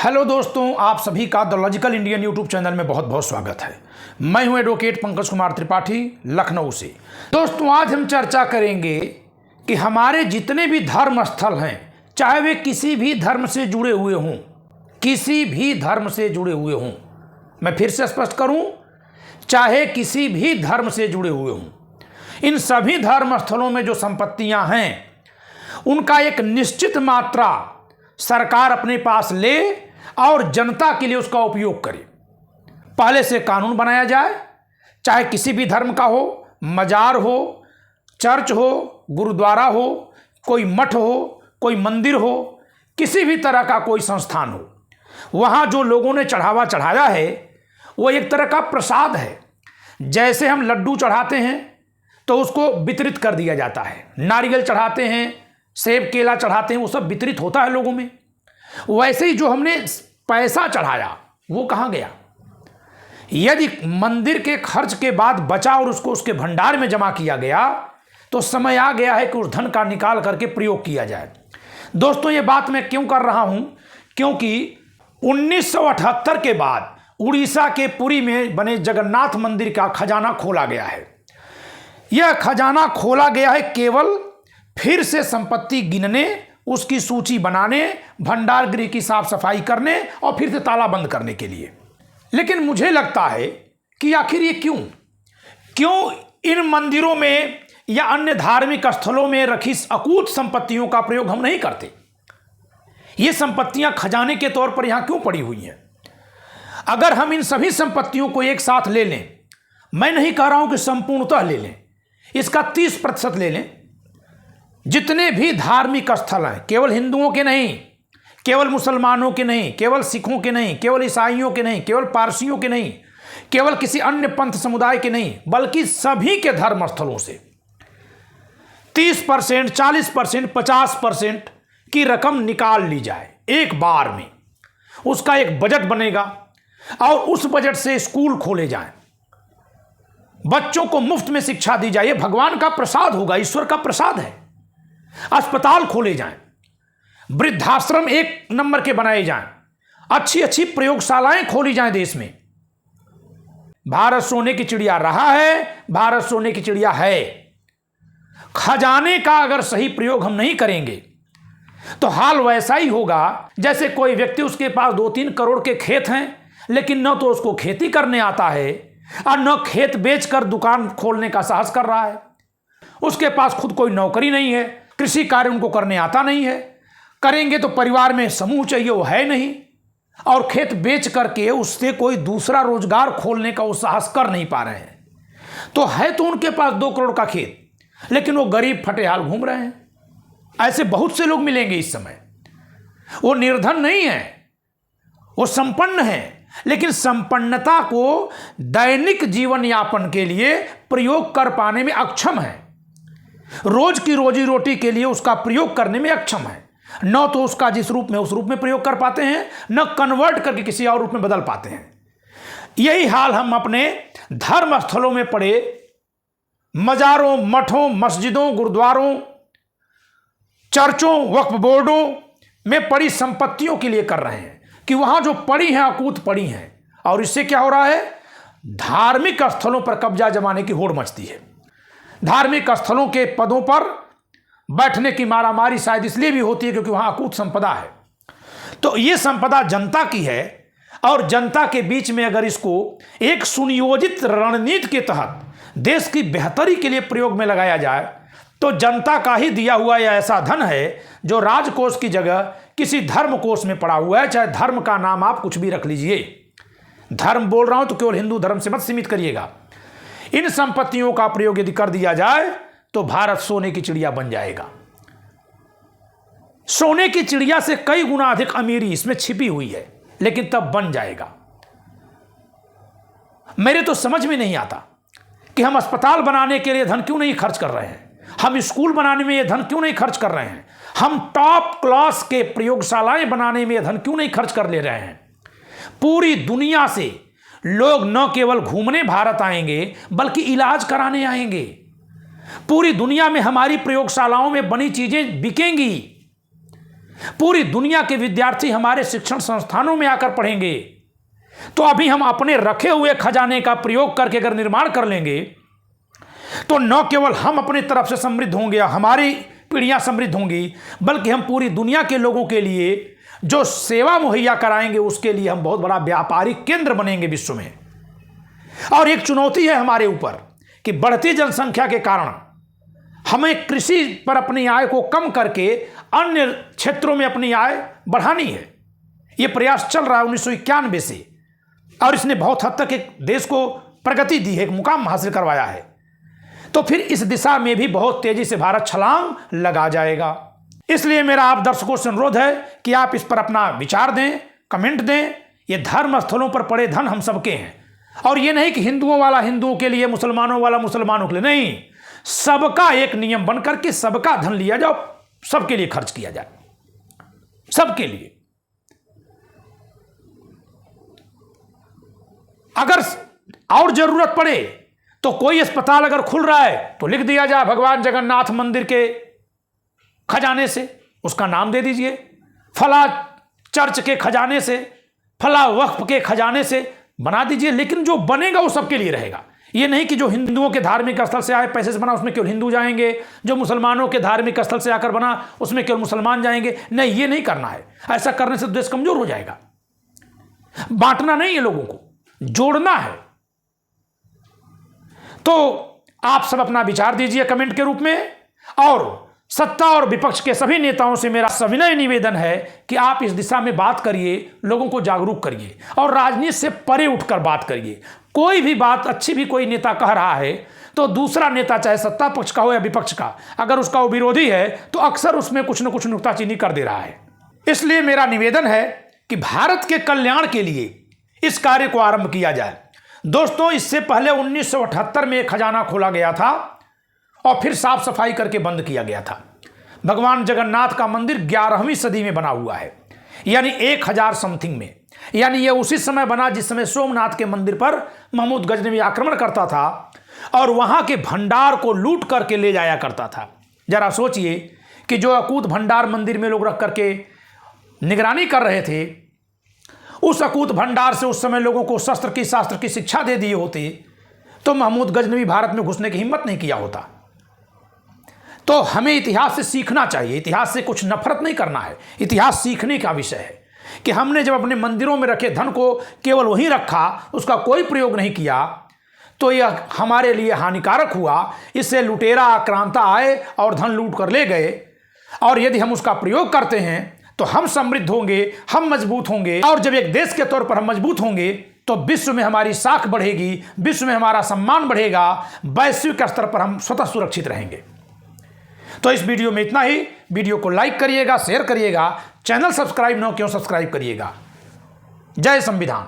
Hello दोस्तों, आप सभी का the logical Indian YouTube channel में बहुत बहुत स्वागत है। मैं हूं एडवोकेट पंकज कुमार त्रिपाठी, लखनऊ से। दोस्तों, आज हम चर्चा करेंगे कि हमारे जितने भी धर्म स्थल हैं, चाहे वे किसी भी धर्म से जुड़े हुए हों, किसी भी धर्म से जुड़े हुए हों, मैं फिर से स्पष्ट करूं, चाहे किसी भी धर्म से जुड़े हुए हों, इन सभी धर्म स्थलों में जो संपत्तियां हैं उनका एक निश्चित मात्रा सरकार अपने पास ले और जनता के लिए उसका उपयोग करे। पहले से कानून बनाया जाए, चाहे किसी भी धर्म का हो, मजार हो, चर्च हो, गुरुद्वारा हो, कोई मठ हो, कोई मंदिर हो, किसी भी तरह का कोई संस्थान हो, वहाँ जो लोगों ने चढ़ावा चढ़ाया है वो एक तरह का प्रसाद है। जैसे हम लड्डू चढ़ाते हैं तो उसको वितरित कर दिया जाता है, नारियल चढ़ाते हैं, सेब केला चढ़ाते हैं, वो सब वितरित होता है लोगों में। वैसे ही जो हमने पैसा चढ़ाया वो कहाँ गया? यदि मंदिर के खर्च के बाद बचा और उसको उसके भंडार में जमा किया गया तो समय आ गया है कि उस धन का निकाल करके प्रयोग किया जाए। दोस्तों, ये बात मैं क्यों कर रहा हूं? क्योंकि 1978 के बाद उड़ीसा के पुरी में बने जगन्नाथ मंदिर का खजाना खोला गया है। यह खजाना खोला गया है केवल फिर से संपत्ति गिनने, उसकी सूची बनाने, भंडार गृह की साफ सफाई करने और फिर से ताला बंद करने के लिए। लेकिन मुझे लगता है कि आखिर ये क्यों इन मंदिरों में या अन्य धार्मिक स्थलों में रखी अकूत संपत्तियों का प्रयोग हम नहीं करते? ये संपत्तियां खजाने के तौर पर यहां क्यों पड़ी हुई हैं? अगर हम इन सभी संपत्तियों को एक साथ ले लें, मैं नहीं कह रहा हूं कि संपूर्णतः ले लें, इसका 30% ले लें। जितने भी धार्मिक स्थल हैं, केवल हिंदुओं के नहीं, केवल मुसलमानों के नहीं, केवल सिखों के नहीं, केवल ईसाइयों के नहीं, केवल पारसियों के नहीं, केवल किसी अन्य पंथ समुदाय के नहीं, बल्कि सभी के धर्म स्थलों से 30%, 40%, 50% की रकम निकाल ली जाए एक बार में। उसका एक बजट बनेगा और उस बजट से स्कूल खोले जाएं, बच्चों को मुफ्त में शिक्षा दी जाए। भगवान का प्रसाद होगा, ईश्वर का प्रसाद है। अस्पताल खोले जाएं, वृद्धाश्रम एक नंबर के बनाए जाएं, अच्छी अच्छी प्रयोगशालाएं खोली जाएं देश में। भारत सोने की चिड़िया रहा है, भारत सोने की चिड़िया है। खजाने का अगर सही प्रयोग हम नहीं करेंगे तो हाल वैसा ही होगा जैसे कोई व्यक्ति, उसके पास 2-3 करोड़ के खेत हैं, लेकिन न तो उसको खेती करने आता है और न खेत बेचकर दुकान खोलने का साहस कर रहा है। उसके पास खुद कोई नौकरी नहीं है, कृषि कार्य उनको करने आता नहीं है, करेंगे तो परिवार में समूह चाहिए, वो है नहीं, और खेत बेच करके उससे कोई दूसरा रोजगार खोलने का वो साहस कर नहीं पा रहे हैं। तो है तो उनके पास 2 करोड़ का खेत, लेकिन वो गरीब फटेहाल घूम रहे हैं। ऐसे बहुत से लोग मिलेंगे इस समय। वो निर्धन नहीं है, वो संपन्न है, लेकिन संपन्नता को दैनिक जीवन यापन के लिए प्रयोग कर पाने में अक्षम है, रोज की रोजी रोटी के लिए उसका प्रयोग करने में अक्षम है। न तो उसका जिस रूप में उस रूप में प्रयोग कर पाते हैं, न कन्वर्ट करके किसी और रूप में बदल पाते हैं। यही हाल हम अपने धर्म स्थलों में पड़े मजारों, मठों, मस्जिदों, गुरुद्वारों, चर्चों, वक्फ बोर्डों में पड़ी संपत्तियों के लिए कर रहे हैं कि वहां जो पड़ी हैं अकूत पड़ी हैं। और इससे क्या हो रहा है? धार्मिक स्थलों पर कब्जा जमाने की होड़ मचती है। धार्मिक स्थलों के पदों पर बैठने की मारामारी शायद इसलिए भी होती है क्योंकि वहां अकूत संपदा है। तो ये संपदा जनता की है और जनता के बीच में अगर इसको एक सुनियोजित रणनीति के तहत देश की बेहतरी के लिए प्रयोग में लगाया जाए तो जनता का ही दिया हुआ यह ऐसा धन है जो राजकोष की जगह किसी धर्म कोष में पड़ा हुआ है। चाहे धर्म का नाम आप कुछ भी रख लीजिए, धर्म बोल रहा हूं तो केवल हिंदू धर्म से मत सीमित करिएगा। इन संपत्तियों का प्रयोग यदि कर दिया जाए तो भारत सोने की चिड़िया बन जाएगा। सोने की चिड़िया से कई गुना अधिक अमीरी इसमें छिपी हुई है, लेकिन तब बन जाएगा। मेरे तो समझ में नहीं आता कि हम अस्पताल बनाने के लिए धन क्यों नहीं खर्च कर रहे हैं, हम स्कूल बनाने में यह धन क्यों नहीं खर्च कर रहे हैं, हम टॉप क्लास के प्रयोगशालाएं बनाने में यह धन क्यों नहीं खर्च कर ले रहे हैं। पूरी दुनिया से लोग न केवल घूमने भारत आएंगे बल्कि इलाज कराने आएंगे। पूरी दुनिया में हमारी प्रयोगशालाओं में बनी चीजें बिकेंगी। पूरी दुनिया के विद्यार्थी हमारे शिक्षण संस्थानों में आकर पढ़ेंगे, तो अभी हम अपने रखे हुए खजाने का प्रयोग करके अगर निर्माण कर लेंगे तो न केवल हम अपनी तरफ से समृद्ध होंगे, हमारी पीढ़ियां समृद्ध होंगी, बल्कि हम पूरी दुनिया के लोगों के लिए जो सेवा मुहैया कराएंगे उसके लिए हम बहुत बड़ा व्यापारिक केंद्र बनेंगे विश्व में। और एक चुनौती है हमारे ऊपर कि बढ़ती जनसंख्या के कारण हमें कृषि पर अपनी आय को कम करके अन्य क्षेत्रों में अपनी आय बढ़ानी है। यह प्रयास चल रहा है 1991 से, और इसने बहुत हद तक एक देश को प्रगति दी है, एक मुकाम हासिल करवाया है। तो फिर इस दिशा में भी बहुत तेजी से भारत छलांग लगा जाएगा। इसलिए मेरा आप दर्शकों से अनुरोध है कि आप इस पर अपना विचार दें, कमेंट दें। ये धर्म स्थलों पर पड़े धन हम सबके हैं, और ये नहीं कि हिंदुओं वाला हिंदुओं के लिए, मुसलमानों वाला मुसलमानों के लिए, नहीं, सबका एक नियम बनकर के सबका धन लिया जाओ, सबके लिए खर्च किया जाए, सबके लिए। अगर और जरूरत पड़े तो कोई अस्पताल अगर खुल रहा है तो लिख दिया जाए भगवान जगन्नाथ मंदिर के खजाने से, उसका नाम दे दीजिए, फला चर्च के खजाने से, फला वक्फ के खजाने से बना दीजिए। लेकिन जो बनेगा वो सबके लिए रहेगा। ये नहीं कि जो हिंदुओं के धार्मिक स्थल से आए पैसे से बना उसमें केवल हिंदू जाएंगे, जो मुसलमानों के धार्मिक स्थल से आकर बना उसमें केवल मुसलमान जाएंगे। नहीं, ये नहीं करना है। ऐसा करने से देश कमजोर हो जाएगा। बांटना नहीं है, लोगों को जोड़ना है। तो आप सब अपना विचार दीजिए कमेंट के रूप में, और सत्ता और विपक्ष के सभी नेताओं से मेरा सविनय निवेदन है कि आप इस दिशा में बात करिए, लोगों को जागरूक करिए और राजनीति से परे उठकर बात करिए। कोई भी बात अच्छी भी कोई नेता कह रहा है तो दूसरा नेता, चाहे सत्ता पक्ष का हो या विपक्ष का, अगर उसका वो विरोधी है तो अक्सर उसमें कुछ न कुछ नुक्ताचीनी कर दे रहा है। इसलिए मेरा निवेदन है कि भारत के कल्याण के लिए इस कार्य को आरंभ किया जाए। दोस्तों, इससे पहले 1978 में एक खजाना खोला गया था और फिर साफ सफाई करके बंद किया गया था। भगवान जगन्नाथ का मंदिर 11वीं सदी में बना हुआ है, यानी 1000 समथिंग में। यानी यह उसी समय बना जिस समय सोमनाथ के मंदिर पर महमूद गजनवी आक्रमण करता था और वहां के भंडार को लूट करके ले जाया करता था। जरा सोचिए कि जो अकूत भंडार मंदिर में लोग रख करके निगरानी कर रहे थे, उस अकूत भंडार से उस समय लोगों को शास्त्र की शिक्षा दे दिए होते तो महमूद गजनवी भारत में घुसने की हिम्मत नहीं किया होता। तो हमें इतिहास से सीखना चाहिए। इतिहास से कुछ नफरत नहीं करना है, इतिहास सीखने का विषय है कि हमने जब अपने मंदिरों में रखे धन को केवल वहीं रखा, उसका कोई प्रयोग नहीं किया, तो यह हमारे लिए हानिकारक हुआ। इससे लुटेरा आक्रांता आए और धन लूट कर ले गए। और यदि हम उसका प्रयोग करते हैं तो हम समृद्ध होंगे, हम मजबूत होंगे, और जब एक देश के तौर पर हम मजबूत होंगे तो विश्व में हमारी साख बढ़ेगी, विश्व में हमारा सम्मान बढ़ेगा, वैश्विक स्तर पर हम स्वतः सुरक्षित रहेंगे। तो इस वीडियो में इतना ही। वीडियो को लाइक करिएगा, शेयर करिएगा, चैनल सब्सक्राइब न क्यों सब्सक्राइब करिएगा। जय संविधान।